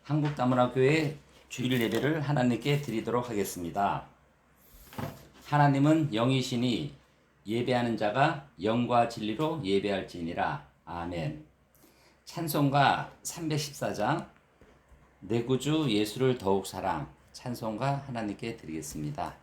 한국다문화교회 주일 예배를 하나님께 드리도록 하겠습니다. 하나님은 영이시니 예배하는 자가 영과 진리로 예배할지니라. 아멘. 찬송가 314장 내 구주 예수를 더욱 사랑, 찬송가 하나님께 드리겠습니다.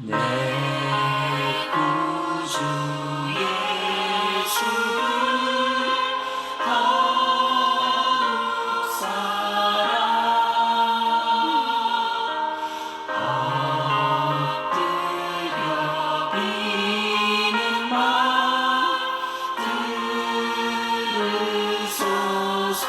내 구주 예수를 더욱 사랑, 엎드려 비는 말 들으소서.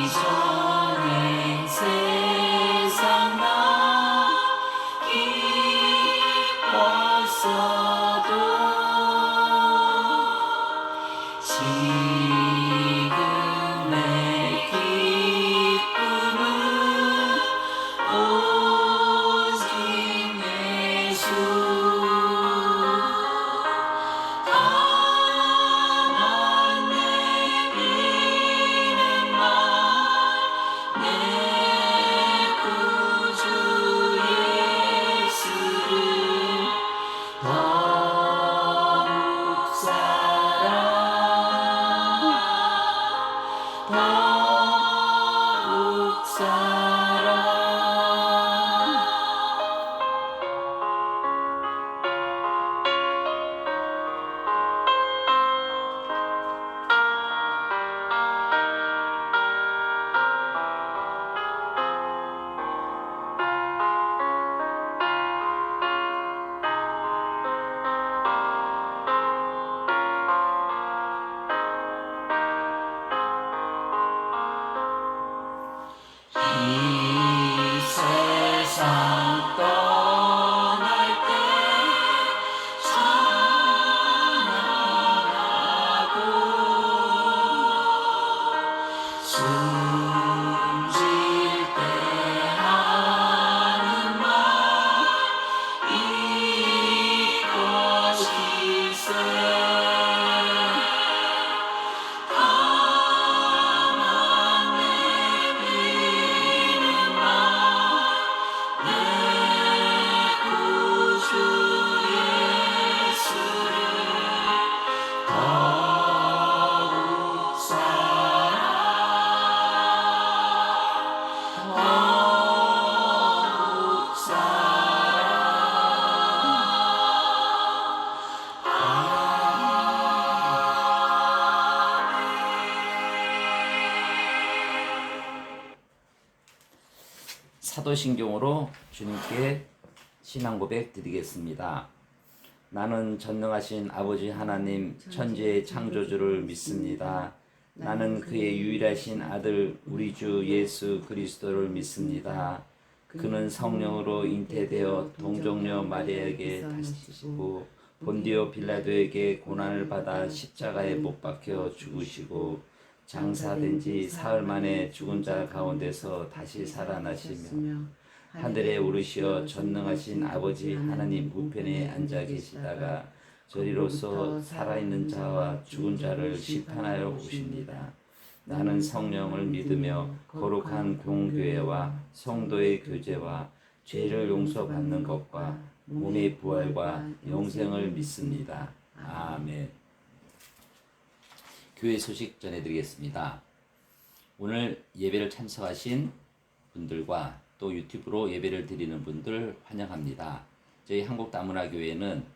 이전엔 세상 나 기뻤어도 지금의 기쁨은 오직 예수. 더욱 사랑. 이 세상 떠날 때 찬양하고 숨질 때 하는 말 이것일세. 사도신경으로 주님께 신앙 고백 드리겠습니다. 나는 전능하신 아버지 하나님 천지의 창조주를 믿습니다. 나는 그의 유일하신 아들 우리 주 예수 그리스도를 믿습니다. 그는 성령으로 잉태되어 동정녀 마리아에게 타시고 본디오 빌라도에게 고난을 받아 십자가에 못 박혀 죽으시고 장사된 지 사흘 만에 죽은 자 가운데서 다시 살아나시며 하늘에 오르시어 전능하신 아버지 하나님 우편에 앉아 계시다가 저리로서 살아있는 자와 죽은 자를 심판하여 오십니다. 나는 성령을 믿으며 거룩한 공교회와 성도의 교제와 죄를 용서받는 것과 몸의 부활과 영생을 믿습니다. 아멘. 교회 소식 전해드리겠습니다. 오늘 예배를 참석하신 분들과 또 유튜브로 예배를 드리는 분들 환영합니다. 저희 한국다문화교회는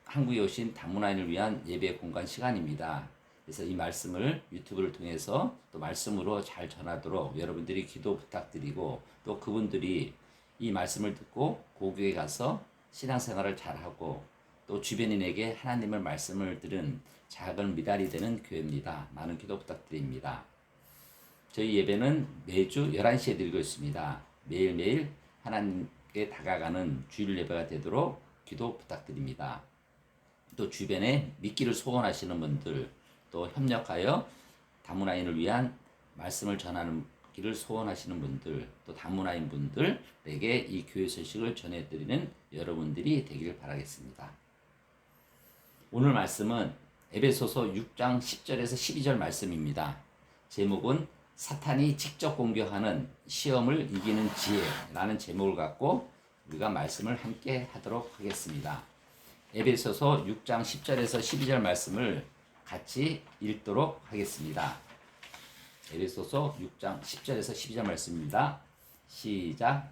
한국에 오신 다문화인을 위한 예배 공간 시간입니다. 그래서 이 말씀을 유튜브를 통해서 또 말씀으로 잘 전하도록 여러분들이 기도 부탁드리고, 또 그분들이 이 말씀을 듣고 고교에 가서 신앙생활을 잘하고 또 주변인에게 하나님의 말씀을 들은 작은 미달이 되는 교회입니다. 많은 기도 부탁드립니다. 저희 예배는 매주 11시에 드리고 있습니다. 매일매일 하나님께 다가가는 주일 예배가 되도록 기도 부탁드립니다. 또 주변에 믿기를 소원하시는 분들, 또 협력하여 다문화인을 위한 말씀을 전하는 길을 소원하시는 분들, 또 다문화인 분들에게 이 교회 소식을 전해드리는 여러분들이 되길 바라겠습니다. 오늘 말씀은 에베소서 6장 10절에서 12절 말씀입니다. 제목은 사탄이 직접 공격하는 시험을 이기는 지혜라는 제목을 갖고 우리가 말씀을 함께 하도록 하겠습니다. 에베소서 6장 10절에서 12절 말씀을 같이 읽도록 하겠습니다. 에베소서 6장 10절에서 12절 말씀입니다. 시작.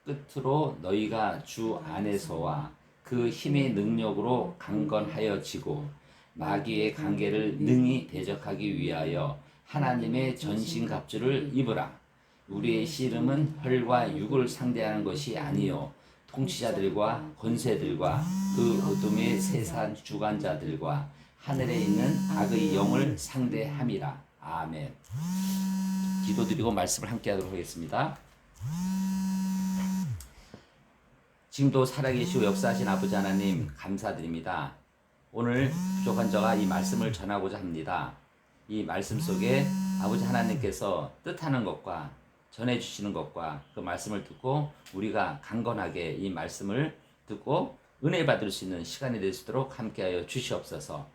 끝으로 너희가 주 안에서와 그 힘의 능력으로 강건하여지고 마귀의 관계를 능히 대적하기 위하여 하나님의 전신갑주를 입으라. 우리의 씨름은 혈과 육을 상대하는 것이 아니요 통치자들과 권세들과 그 어둠의 세상 주관자들과 하늘에 있는 악의 영을 상대함이라. 아멘. 기도드리고 말씀을 함께 하도록 하겠습니다. 지금도 살아계시고 역사하신 아버지 하나님 감사드립니다. 오늘 부족한 저가 이 말씀을 전하고자 합니다. 이 말씀 속에 아버지 하나님께서 뜻하는 것과 전해주시는 것과 그 말씀을 듣고 우리가 강건하게 이 말씀을 듣고 은혜 받을 수 있는 시간이 될 수 있도록 함께하여 주시옵소서.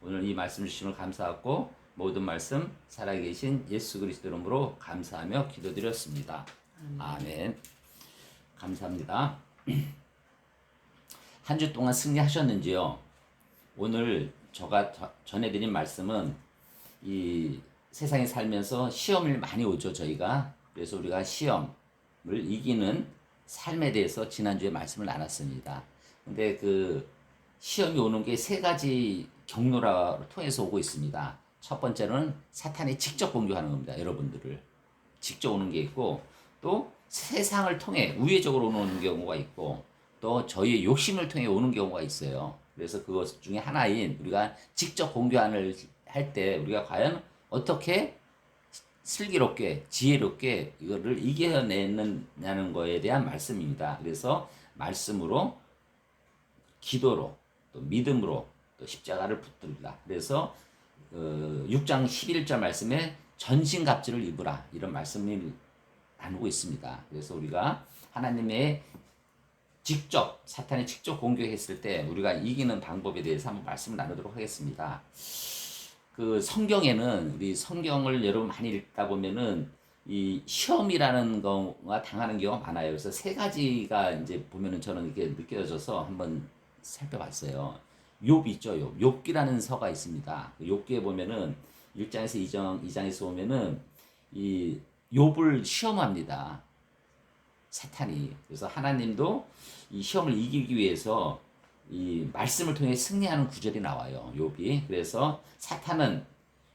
오늘 이 말씀 주심을 감사하고 모든 말씀 살아계신 예수 그리스도 이름으로 감사하며 기도드렸습니다. 아멘. 감사합니다. 한 주 동안 승리하셨는지요? 오늘 제가 전해드린 말씀은 이 세상에 살면서 시험을 많이 오죠, 저희가. 그래서 우리가 시험을 이기는 삶에 대해서 지난주에 말씀을 나눴습니다. 근데 그 시험이 오는 게 세 가지 경로를 통해서 오고 있습니다. 첫 번째는 사탄이 직접 공격하는 겁니다. 여러분들을 직접 오는 게 있고, 또 세상을 통해 우회적으로 오는 경우가 있고, 또 저희의 욕심을 통해 오는 경우가 있어요. 그래서 그것 중에 하나인 우리가 직접 공격을 할 때 우리가 과연 어떻게 슬기롭게 지혜롭게 이거를 이겨내느냐는 거에 대한 말씀입니다. 그래서 말씀으로, 기도로, 또 믿음으로, 또 십자가를 붙들라. 그래서 6장 11절 말씀에 전신갑주를 입으라, 이런 말씀을 나누고 있습니다. 그래서 우리가 하나님의 사탄이 직접 공격했을 때 우리가 이기는 방법에 대해서 한번 말씀을 나누도록 하겠습니다. 그 성경에는, 우리 성경을 여러분 많이 읽다 보면은 이 시험이라는 거가 당하는 경우가 많아요. 그래서 세 가지가 이제 보면은 저는 이렇게 느껴져서 한번 살펴봤어요. 욥 있죠, 욥. 욥기라는 서가 있습니다. 욥기에 보면은 1장에서 2장에서 보면은 이 욥을 시험합니다, 사탄이. 그래서 하나님도 이 시험을 이기기 위해서 이 말씀을 통해 승리하는 구절이 나와요, 욥이. 그래서 사탄은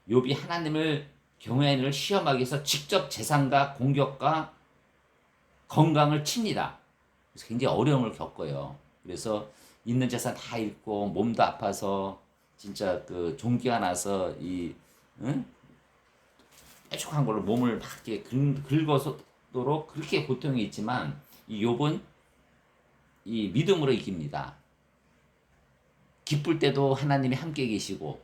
욥이 하나님을 경외하는 일을 시험하기 위해서 직접 재산과 공격과 건강을 칩니다. 그래서 굉장히 어려움을 겪어요. 그래서 있는 재산 다 잃고 몸도 아파서 진짜 그 종기가 나서 이 뾰족한 걸로 몸을 막 이렇게 긁어서도록 그렇게 고통이 있지만, 이 욥은 이 믿음으로 이깁니다. 기쁠 때도 하나님이 함께 계시고,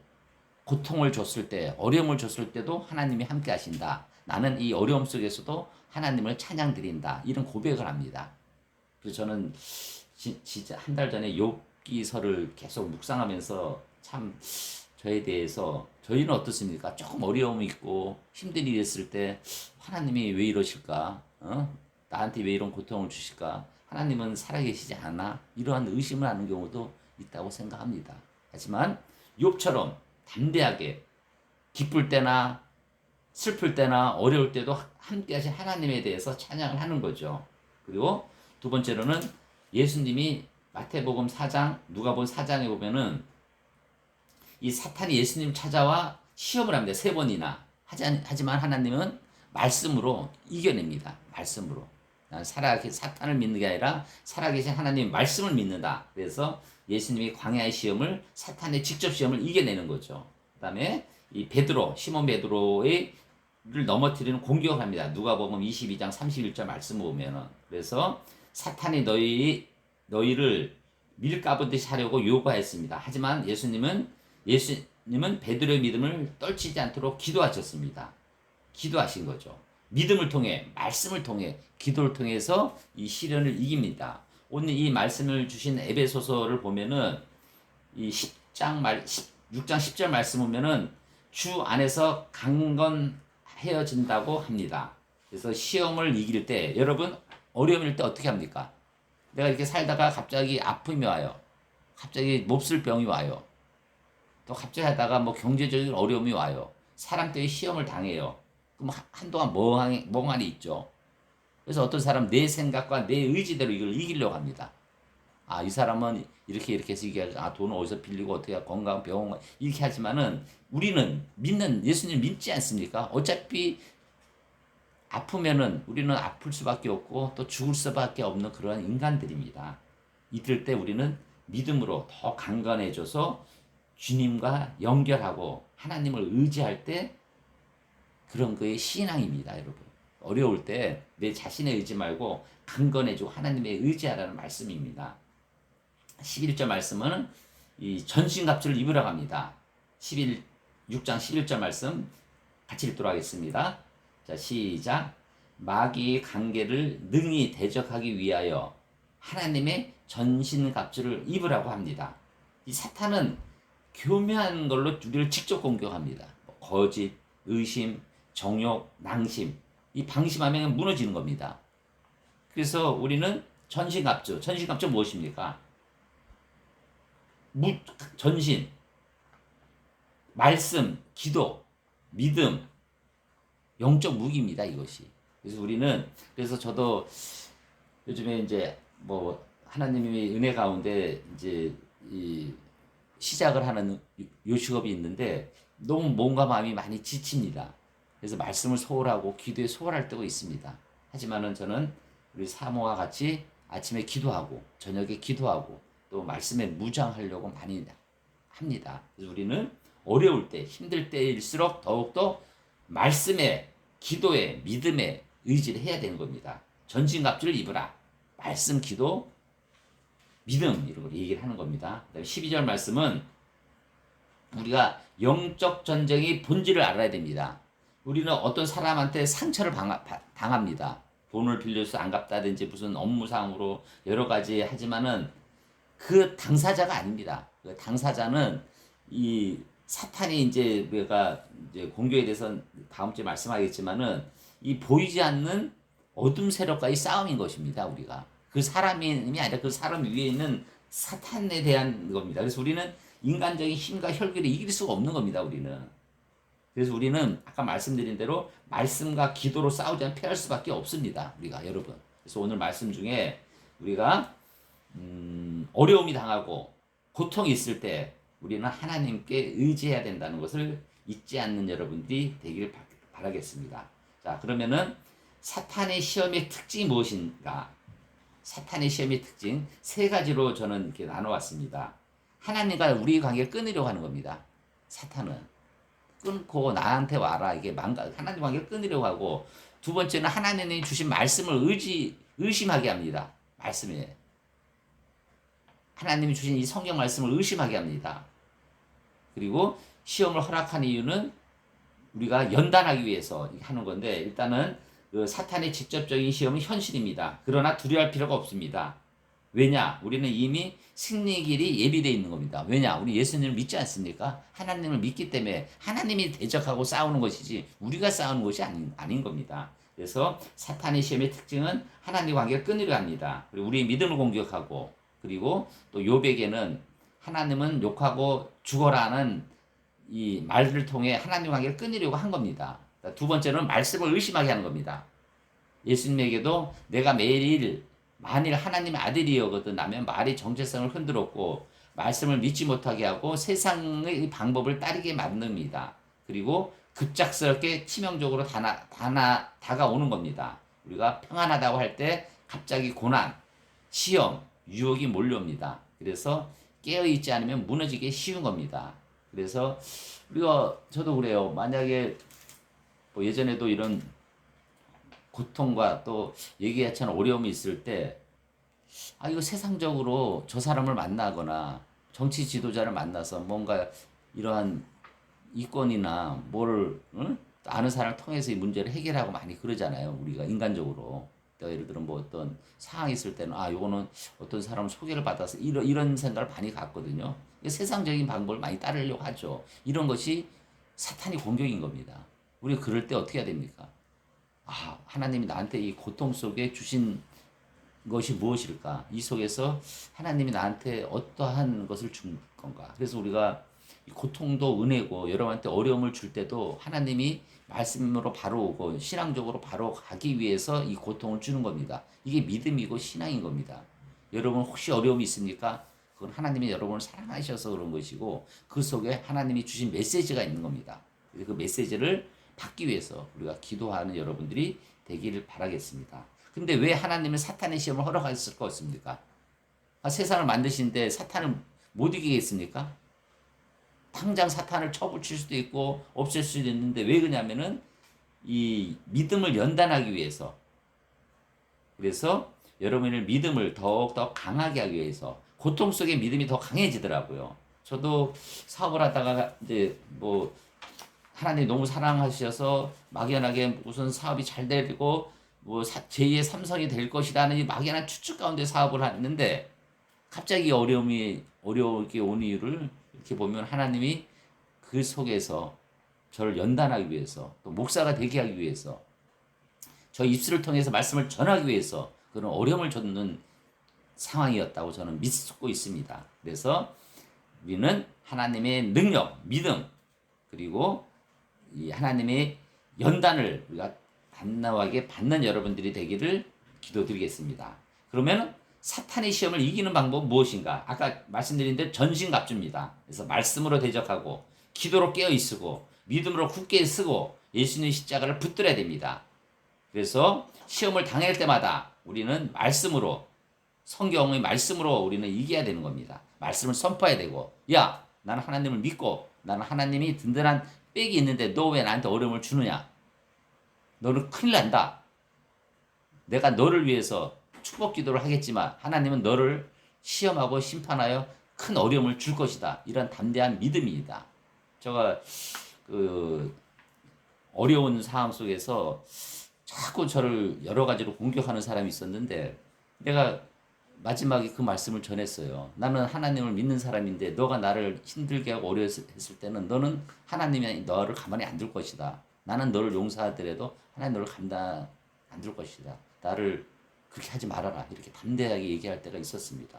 고통을 줬을 때, 어려움을 줬을 때도 하나님이 함께 하신다. 나는 이 어려움 속에서도 하나님을 찬양드린다. 이런 고백을 합니다. 그래서 저는 진짜 한 달 전에 욥기서를 계속 묵상하면서 참 저에 대해서, 저희는 어떻습니까? 조금 어려움이 있고 힘든 일이 있을 때 하나님이 왜 이러실까? 나한테 왜 이런 고통을 주실까? 하나님은 살아계시지 않아? 이러한 의심을 하는 경우도 있다고 생각합니다. 하지만 욥처럼 담대하게 기쁠 때나 슬플 때나 어려울 때도 함께 하신 하나님에 대해서 찬양을 하는 거죠. 그리고 두 번째로는 예수님이 마태복음 4장, 누가복음 4장에 보면은 이 사탄이 예수님 찾아와 시험을 합니다. 세 번이나. 하지만 하나님은 말씀으로 이겨냅니다. 말씀으로. 사탄을 믿는 게 아니라 살아계신 하나님 말씀을 믿는다. 그래서 예수님이 광야의 시험을, 사탄의 직접 시험을 이겨내는 거죠. 그 다음에 이 베드로, 시몬 베드로의 를 넘어뜨리는 공격을 합니다. 누가복음 22장 31절 말씀 보면은. 그래서 사탄이 너희를 밀가부듯이 하려고 요구하였습니다. 하지만 예수님은 베드로의 믿음을 떨치지 않도록 기도하셨습니다. 기도하신 거죠. 믿음을 통해, 말씀을 통해, 기도를 통해서 이 시련을 이깁니다. 오늘 이 말씀을 주신 에베소서를 보면은 이 6장 10절 말씀 보면은 주 안에서 강건해진다고 합니다. 그래서 시험을 이길 때, 여러분 어려움일 때 어떻게 합니까? 내가 이렇게 살다가 갑자기 아픔이 와요. 갑자기 몹쓸 병이 와요. 또 갑자기 하다가 뭐 경제적인 어려움이 와요. 사람 때문에 시험을 당해요. 그럼 한동안 멍하니 있죠. 그래서 어떤 사람 내 생각과 내 의지대로 이걸 이기려고 합니다. 아, 이 사람은 이렇게 해서 이게 돈을 어디서 빌리고 어떻게 건강 병원 이렇게 하지만은 우리는 믿는 예수님 믿지 않습니까? 어차피 아프면은 우리는 아플 수밖에 없고 또 죽을 수밖에 없는 그러한 인간들입니다. 이럴 때 우리는 믿음으로 더 강건해져서 주님과 연결하고 하나님을 의지할 때 그런 거의 신앙입니다, 여러분. 어려울 때 내 자신의 의지 말고 강건해지고 하나님의 의지하라는 말씀입니다. 11절 말씀은 이 전신갑주를 입으라고 합니다. 6장 11절 말씀 같이 읽도록 하겠습니다. 자, 시작. 마귀의 관계를 능히 대적하기 위하여 하나님의 전신갑주를 입으라고 합니다. 이 사탄은 교묘한 걸로 우리를 직접 공격합니다. 거짓, 의심, 정욕, 낭심. 이 방심하면 무너지는 겁니다. 그래서 우리는 전신갑주 무엇입니까? 전신, 말씀, 기도, 믿음, 영적 무기입니다, 이것이. 그래서 저도 요즘에 이제 뭐 하나님의 은혜 가운데 이제 이 시작을 하는 요식업이 있는데 너무 몸과 마음이 많이 지칩니다. 그래서 말씀을 소홀하고 기도에 소홀할 때가 있습니다. 하지만은 저는 우리 사모와 같이 아침에 기도하고 저녁에 기도하고 또 말씀에 무장하려고 많이 합니다. 그래서 우리는 어려울 때, 힘들 때일수록 더욱더 말씀에, 기도에, 믿음에 의지를 해야 되는 겁니다. 전신갑주를 입으라. 말씀, 기도, 믿음 이런 걸 얘기를 하는 겁니다. 12절 말씀은 우리가 영적 전쟁의 본질을 알아야 됩니다. 우리는 어떤 사람한테 상처를 당합니다. 돈을 빌려서 안 갚다든지 무슨 업무상으로 여러 가지 하지만은 그 당사자가 아닙니다. 그 당사자는 이 사탄이 이제 우리가 이제 공격에 대해서 다음 주에 말씀하겠지만은 이 보이지 않는 어둠 세력과의 싸움인 것입니다. 우리가 그 사람이 아니라 그 사람 위에 있는 사탄에 대한 겁니다. 그래서 우리는 인간적인 힘과 혈기를 이길 수가 없는 겁니다. 그래서 우리는 아까 말씀드린 대로 말씀과 기도로 싸우지 않으면 패할 수밖에 없습니다. 우리가 여러분. 그래서 오늘 말씀 중에 우리가 어려움이 당하고 고통이 있을 때 우리는 하나님께 의지해야 된다는 것을 잊지 않는 여러분들이 되기를 바라겠습니다. 자, 그러면은 사탄의 시험의 특징이 무엇인가? 사탄의 시험의 특징 세 가지로 저는 이렇게 나눠왔습니다. 하나님과 우리의 관계를 끊으려고 하는 겁니다. 사탄은 끊고 나한테 와라 이게 하나님 관계를 끊으려고 하고, 두 번째는 하나님이 주신 말씀을 의심하게 합니다. 말씀에 하나님이 주신 이 성경 말씀을 의심하게 합니다. 그리고 시험을 허락한 이유는 우리가 연단하기 위해서 하는 건데, 일단은 그 사탄의 직접적인 시험은 현실입니다. 그러나 두려워할 필요가 없습니다. 왜냐? 우리는 이미 승리의 길이 예비되어 있는 겁니다. 왜냐? 우리 예수님을 믿지 않습니까? 하나님을 믿기 때문에 하나님이 대적하고 싸우는 것이지 우리가 싸우는 것이 아닌 겁니다. 그래서 사탄의 시험의 특징은 하나님 관계를 끊으려 합니다. 그리고 우리의 믿음을 공격하고, 그리고 또 욥에게는 하나님은 욕하고 죽어라는 이 말을 통해 하나님 관계를 끊으려고 한 겁니다. 두 번째는 말씀을 의심하게 하는 겁니다. 예수님에게도 내가 매일 만일 하나님의 아들이거든 나면 말이 정체성을 흔들었고 말씀을 믿지 못하게 하고 세상의 방법을 따르게 만듭니다. 그리고 급작스럽게 치명적으로 다가오는 겁니다. 우리가 평안하다고 할 때 갑자기 고난, 시험, 유혹이 몰려옵니다. 그래서 깨어있지 않으면 무너지기 쉬운 겁니다. 그래서 저도 그래요. 만약에 뭐 예전에도 이런 고통과 또 얘기하지 않은 어려움이 있을 때, 이거 세상적으로 저 사람을 만나거나 정치 지도자를 만나서 뭔가 이러한 이권이나 뭐를, 응? 아는 사람을 통해서 이 문제를 해결하고 많이 그러잖아요. 우리가 인간적으로. 예를 들어 뭐 어떤 상황이 있을 때는, 요거는 어떤 사람 소개를 받아서 이런 생각을 많이 갖거든요. 세상적인 방법을 많이 따르려고 하죠. 이런 것이 사탄이 공격인 겁니다. 우리가 그럴 때 어떻게 해야 됩니까? 하나님이 나한테 이 고통 속에 주신 것이 무엇일까? 이 속에서 하나님이 나한테 어떠한 것을 준 건가? 그래서 우리가 고통도 은혜고 여러분한테 어려움을 줄 때도 하나님이 말씀으로 바로 오고 신앙적으로 바로 가기 위해서 이 고통을 주는 겁니다. 이게 믿음이고 신앙인 겁니다. 여러분 혹시 어려움이 있습니까? 그건 하나님이 여러분을 사랑하셔서 그런 것이고 그 속에 하나님이 주신 메시지가 있는 겁니다. 그 메시지를 받기 위해서 우리가 기도하는 여러분들이 되기를 바라겠습니다. 근데 왜 하나님은 사탄의 시험을 허락하셨을 것 같습니까? 세상을 만드신데 사탄을 못 이기겠습니까? 당장 사탄을 쳐붙일 수도 있고 없앨 수도 있는데 왜 그러냐면은 이 믿음을 연단하기 위해서, 그래서 여러분의 믿음을 더욱더 강하게 하기 위해서 고통 속에 믿음이 더 강해지더라고요. 저도 사업을 하다가 이제 뭐 하나님 너무 사랑하셔서 막연하게 무슨 사업이 잘 되고 뭐 제2의 삼성이 될 것이라는 이 막연한 추측 가운데 사업을 했는데 갑자기 어려우게 온 이유를 이렇게 보면 하나님이 그 속에서 저를 연단하기 위해서 또 목사가 되게 하기 위해서 저 입술을 통해서 말씀을 전하기 위해서 그런 어려움을 줬는 상황이었다고 저는 믿고 있습니다. 그래서 우리는 하나님의 능력, 믿음, 그리고 이 하나님의 연단을 우리가 단호하게 받는 여러분들이 되기를 기도드리겠습니다. 그러면 사탄의 시험을 이기는 방법은 무엇인가? 아까 말씀드린 대로 전신갑주입니다. 그래서 말씀으로 대적하고 기도로 깨어있고 믿음으로 굳게 쓰고 예수님의 십자가를 붙들어야 됩니다. 그래서 시험을 당할 때마다 우리는 말씀으로, 성경의 말씀으로 우리는 이겨야 되는 겁니다. 말씀을 선포해야 되고, 야, 나는 하나님을 믿고 나는 하나님이 든든한 백이 있는데 너 왜 나한테 어려움을 주느냐? 너는 큰일 난다. 내가 너를 위해서 축복 기도를 하겠지만 하나님은 너를 시험하고 심판하여 큰 어려움을 줄 것이다. 이런 담대한 믿음입니다. 제가 그 어려운 상황 속에서 자꾸 저를 여러 가지로 공격하는 사람이 있었는데 내가 마지막에 그 말씀을 전했어요. 나는 하나님을 믿는 사람인데 너가 나를 힘들게 하고 어려웠을 때는 너는 하나님이 너를 가만히 안 둘 것이다. 나는 너를 용서하더라도 하나님 너를 감당 안 둘 것이다. 나를 그렇게 하지 말아라. 이렇게 담대하게 얘기할 때가 있었습니다.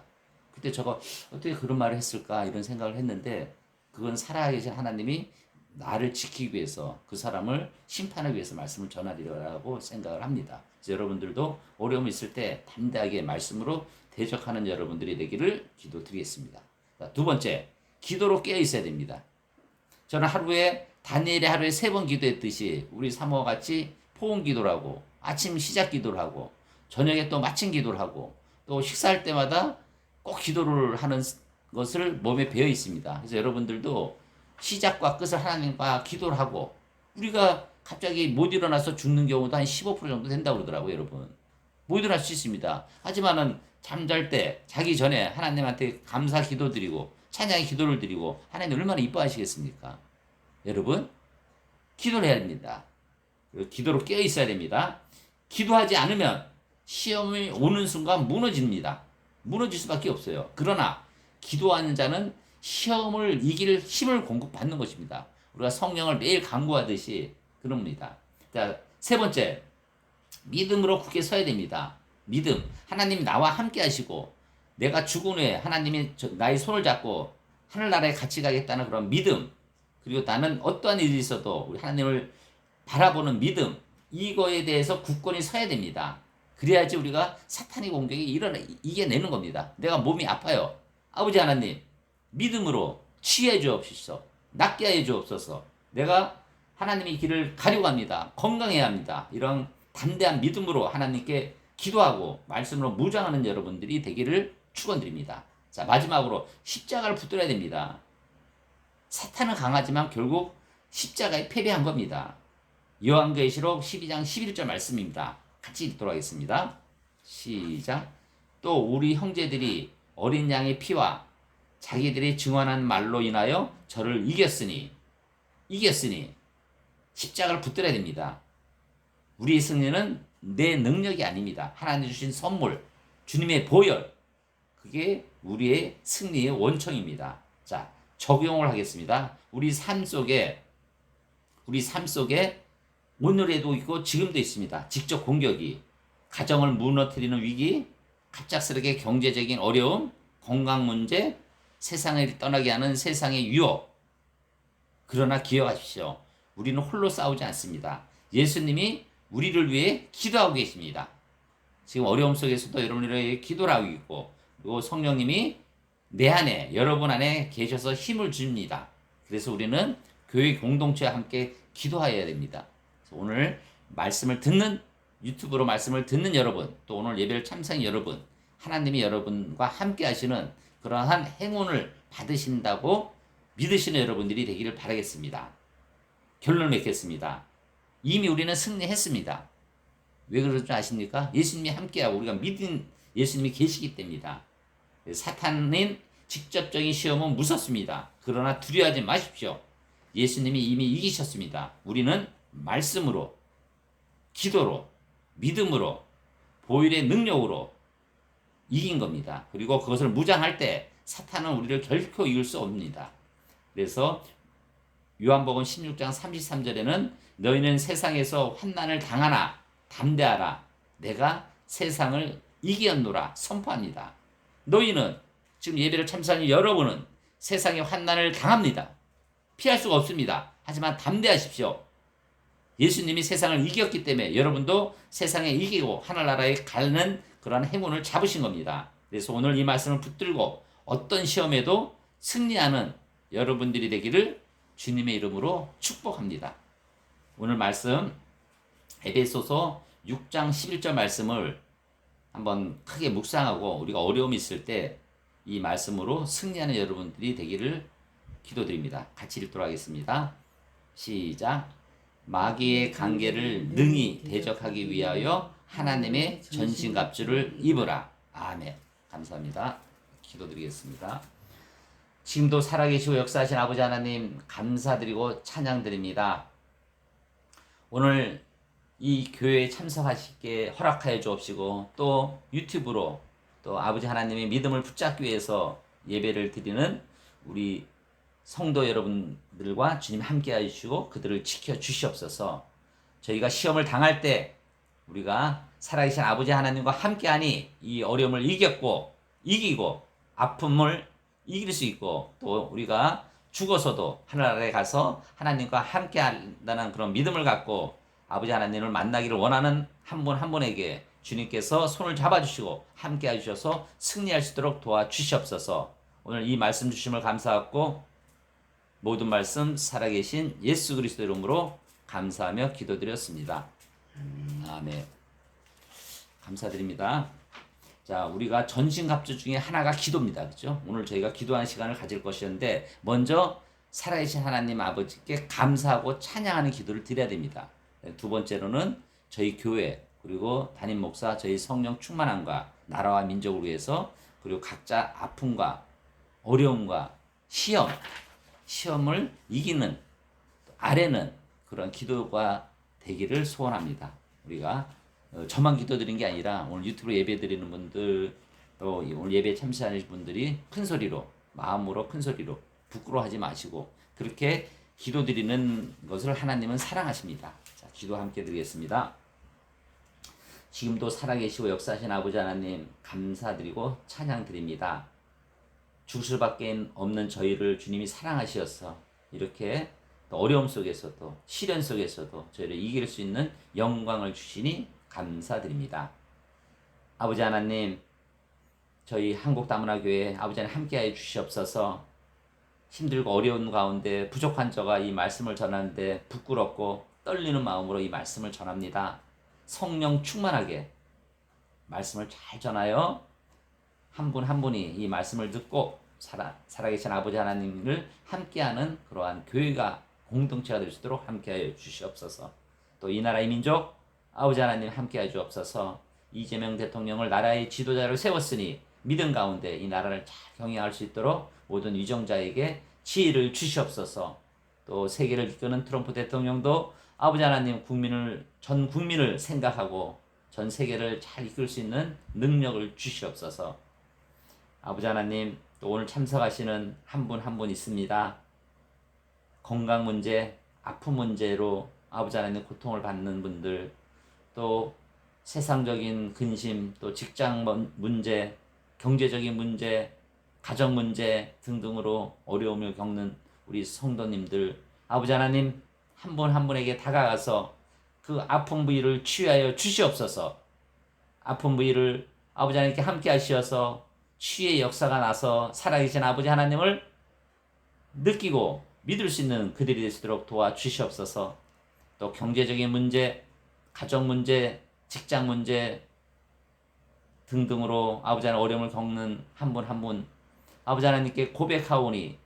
그때 제가 어떻게 그런 말을 했을까 이런 생각을 했는데 그건 살아계신 하나님이 나를 지키기 위해서 그 사람을 심판하기 위해서 말씀을 전하리라고 생각을 합니다. 그래서 여러분들도 어려움이 있을 때 담대하게 말씀으로 대적하는 여러분들이 되기를 기도드리겠습니다. 두 번째, 기도로 깨어 있어야 됩니다. 저는 다니엘의 하루에 3번 기도했듯이 우리 사모와 같이 포옹 기도를 하고 아침 시작 기도를 하고 저녁에 또 마침 기도를 하고 또 식사할 때마다 꼭 기도를 하는 것을 몸에 배어 있습니다. 그래서 여러분들도 시작과 끝을 하나님과 기도를 하고 우리가 갑자기 못 일어나서 죽는 경우도 한 15% 정도 된다고 그러더라고요, 여러분. 못 일어날 수 있습니다. 하지만은 잠잘 때 자기 전에 하나님한테 감사 기도 드리고 찬양의 기도를 드리고 하나님 얼마나 이뻐하시겠습니까? 여러분, 기도를 해야 됩니다. 기도로 깨어 있어야 됩니다. 기도하지 않으면 시험이 오는 순간 무너집니다. 무너질 수밖에 없어요. 그러나 기도하는 자는 시험을 이길 힘을 공급받는 것입니다. 우리가 성령을 매일 간구하듯이 그럽니다. 자, 세 번째, 믿음으로 굳게 서야 됩니다. 믿음. 하나님이 나와 함께 하시고 내가 죽은 후에 하나님이 나의 손을 잡고 하늘나라에 같이 가겠다는 그런 믿음. 그리고 나는 어떠한 일이 있어도 우리 하나님을 바라보는 믿음. 이거에 대해서 굳건히 서야 됩니다. 그래야지 우리가 사탄의 공격이 이겨내는 겁니다. 내가 몸이 아파요. 아버지 하나님, 믿음으로 치유해 주옵소서. 낫게 해 주옵소서. 내가 하나님의 길을 가려고 합니다. 건강해야 합니다. 이런 담대한 믿음으로 하나님께 기도하고 말씀으로 무장하는 여러분들이 되기를 축원드립니다. 자, 마지막으로 십자가를 붙들어야 됩니다. 사탄은 강하지만 결국 십자가에 패배한 겁니다. 요한계시록 12장 11절 말씀입니다. 같이 읽도록 하겠습니다. 시작. 또 우리 형제들이 어린 양의 피와 자기들이 증언한 말로 인하여 저를 이겼으니 십자가를 붙들어야 됩니다. 우리의 승리는 내 능력이 아닙니다. 하나님 주신 선물, 주님의 보혈, 그게 우리의 승리의 원천입니다. 자, 적용을 하겠습니다. 우리 삶 속에 오늘에도 있고 지금도 있습니다. 직접 공격이, 가정을 무너뜨리는 위기, 갑작스럽게 경제적인 어려움, 건강 문제, 세상을 떠나게 하는 세상의 유혹. 그러나 기억하십시오. 우리는 홀로 싸우지 않습니다. 예수님이 우리를 위해 기도하고 계십니다. 지금 어려움 속에서도 여러분을 위해 기도를 하고 있고, 그리고 성령님이 내 안에, 여러분 안에 계셔서 힘을 줍니다. 그래서 우리는 교회 공동체와 함께 기도해야 됩니다. 오늘 말씀을 듣는, 유튜브로 말씀을 듣는 여러분, 또 오늘 예배를 참석한 여러분, 하나님이 여러분과 함께 하시는 그러한 행운을 받으신다고 믿으시는 여러분들이 되기를 바라겠습니다. 결론을 맺겠습니다. 이미 우리는 승리했습니다. 왜 그런 줄 아십니까? 예수님이 함께하고 우리가 믿은 예수님이 계시기 때문이다. 사탄은 직접적인 시험은 무섭습니다. 그러나 두려워하지 마십시오. 예수님이 이미 이기셨습니다. 우리는 말씀으로, 기도로, 믿음으로, 보혈의 능력으로 이긴 겁니다. 그리고 그것을 무장할 때 사탄은 우리를 결코 이길 수 없습니다. 그래서 요한복음 16장 33절에는 너희는 세상에서 환난을 당하나 담대하라. 내가 세상을 이겼노라 선포합니다. 너희는, 지금 예배를 참석하는 여러분은 세상의 환난을 당합니다. 피할 수가 없습니다. 하지만 담대하십시오. 예수님이 세상을 이겼기 때문에 여러분도 세상에 이기고 하늘나라에 가는 그런 행운을 잡으신 겁니다. 그래서 오늘 이 말씀을 붙들고 어떤 시험에도 승리하는 여러분들이 되기를 주님의 이름으로 축복합니다. 오늘 말씀 에베소서 6장 11절 말씀을 한번 크게 묵상하고 우리가 어려움이 있을 때 이 말씀으로 승리하는 여러분들이 되기를 기도드립니다. 같이 읽도록 하겠습니다. 시작. 마귀의 관계를 능히 대적하기 위하여 하나님의 전신갑주를 입으라. 아멘. 감사합니다. 기도드리겠습니다. 지금도 살아계시고 역사하신 아버지 하나님 감사드리고 찬양드립니다. 오늘 이 교회에 참석하시게 허락하여 주옵시고 또 유튜브로 또 아버지 하나님의 믿음을 붙잡기 위해서 예배를 드리는 우리 성도 여러분들과 주님 함께 하시고 그들을 지켜 주시옵소서. 저희가 시험을 당할 때 우리가 살아계신 아버지 하나님과 함께하니 이 어려움을 이기고 아픔을 이길 수 있고 또 우리가 죽어서도 하늘나라에 가서 하나님과 함께 한다는 그런 믿음을 갖고 아버지 하나님을 만나기를 원하는 한 분 한 분에게 주님께서 손을 잡아주시고 함께 해주셔서 승리할 수 있도록 도와주시옵소서. 오늘 이 말씀 주심을 감사하고 모든 말씀 살아계신 예수 그리스도 이름으로 감사하며 기도드렸습니다. 아멘. 감사드립니다. 자, 우리가 전신갑주 중에 하나가 기도입니다. 그렇죠? 오늘 저희가 기도하는 시간을 가질 것이었는데 먼저 살아계신 하나님 아버지께 감사하고 찬양하는 기도를 드려야 됩니다. 두 번째로는 저희 교회 그리고 담임 목사 저희 성령 충만함과 나라와 민족을 위해서 그리고 각자 아픔과 어려움과 시험을 이기는 아래는 그런 기도가 되기를 소원합니다. 우리가 저만 기도드린 게 아니라 오늘 유튜브로 예배 드리는 분들 또 오늘 예배 참석하는 분들이 큰 소리로 마음으로 큰 소리로 부끄러워하지 마시고 그렇게 기도드리는 것을 하나님은 사랑하십니다. 자, 기도 함께 드리겠습니다. 지금도 살아계시고 역사하신 아버지 하나님 감사드리고 찬양드립니다. 죽을 수밖에 없는 저희를 주님이 사랑하시어서 이렇게 또 어려움 속에서도 시련 속에서도 저희를 이길 수 있는 영광을 주시니 감사드립니다. 아버지 하나님, 저희 한국다문화교회 아버지 하나님 함께하여 주시옵소서. 힘들고 어려운 가운데 부족한 저가 이 말씀을 전하는데 부끄럽고 떨리는 마음으로 이 말씀을 전합니다. 성령 충만하게 말씀을 잘 전하여 한 분 한 분이 이 말씀을 듣고 살아계신 아버지 하나님을 함께하는 그러한 교회가 공동체가 될 수 있도록 함께하여 주시옵소서. 또 이 나라의 민족 아버지 하나님 함께하여 주옵소서. 이재명 대통령을 나라의 지도자로 세웠으니 믿음 가운데 이 나라를 잘 경영할 수 있도록 모든 위정자에게 지혜를 주시옵소서. 또 세계를 이끄는 트럼프 대통령도 아버지 하나님 전 국민을 생각하고 전 세계를 잘 이끌 수 있는 능력을 주시옵소서. 아버지 하나님, 또 오늘 참석하시는 한 분 한 분 있습니다. 건강 문제, 아픔 문제로 아버지 하나님 고통을 받는 분들, 또 세상적인 근심, 또 직장 문제, 경제적인 문제, 가정 문제 등등으로 어려움을 겪는 우리 성도님들, 아버지 하나님 한 분 한 분에게 다가가서 그 아픈 부위를 치유하여 주시옵소서. 아픈 부위를 아버지 하나님께 함께 하시어서 치유의 역사가 나서 살아계신 아버지 하나님을 느끼고 믿을 수 있는 그들이 될 수 있도록 도와주시옵소서. 또 경제적인 문제, 가정 문제, 직장 문제 등등으로 아버지 하나님 어려움을 겪는 한 분 한 분 아버지 하나님께 고백하오니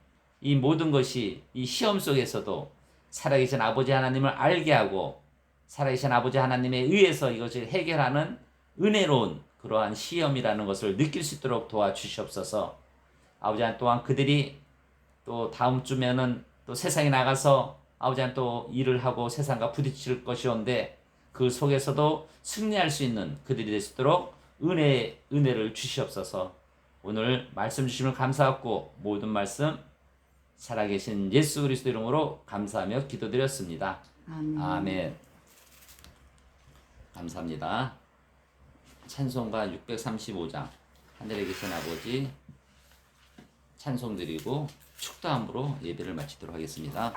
이 모든 것이 이 시험 속에서도 살아계신 아버지 하나님을 알게 하고 살아계신 아버지 하나님에 의해서 이것을 해결하는 은혜로운 그러한 시험이라는 것을 느낄 수 있도록 도와주시옵소서. 아버지 하나님 또한 그들이 또 다음 주면은 또 세상에 나가서 아버지 하나님 또 일을 하고 세상과 부딪힐 것이온데 그 속에서도 승리할 수 있는 그들이 될 수 있도록 은혜를 주시옵소서. 오늘 말씀 주심을 감사하고 모든 말씀 살아계신 예수 그리스도 이름으로 감사하며 기도드렸습니다. 아멘. 아멘. 감사합니다. 찬송가 635장 하늘에 계신 아버지 찬송 드리고 축도함으로 예배를 마치도록 하겠습니다.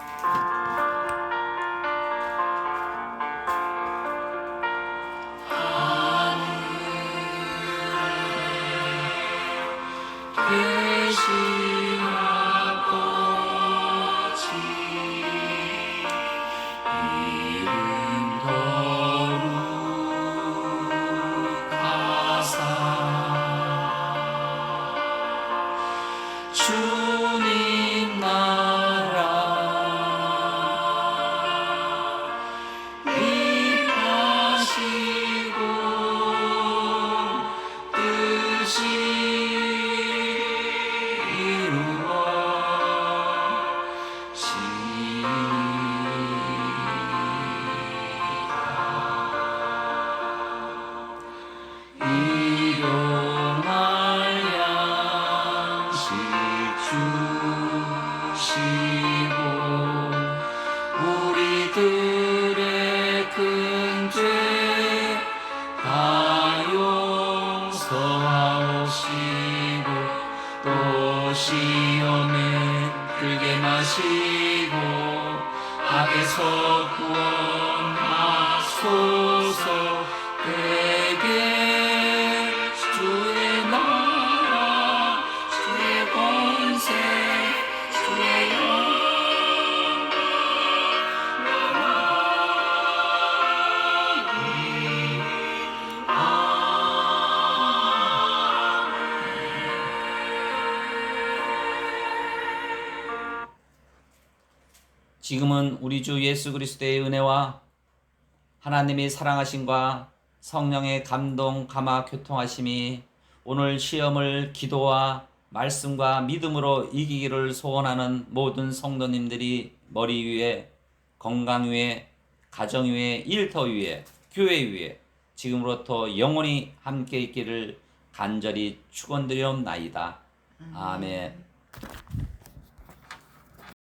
계신 아버지 이름 거룩하사 주님 나라 임하시고 뜻이 우리들의 큰 죄 다 용서하시고 또 시험에 들게 마시고 악에서 구원하소서. 되게 주의 나라 주의 권세 주의 지금은 우리 주 예수 그리스도의 은혜와 하나님의 사랑하심과 성령의 감동, 감화, 교통하심이 오늘 시험을 기도와 말씀과 믿음으로 이기기를 소원하는 모든 성도님들이 머리 위에, 건강 위에, 가정 위에, 일터 위에, 교회 위에 지금으로부터 영원히 함께 있기를 간절히 축원드리옵나이다. 아멘.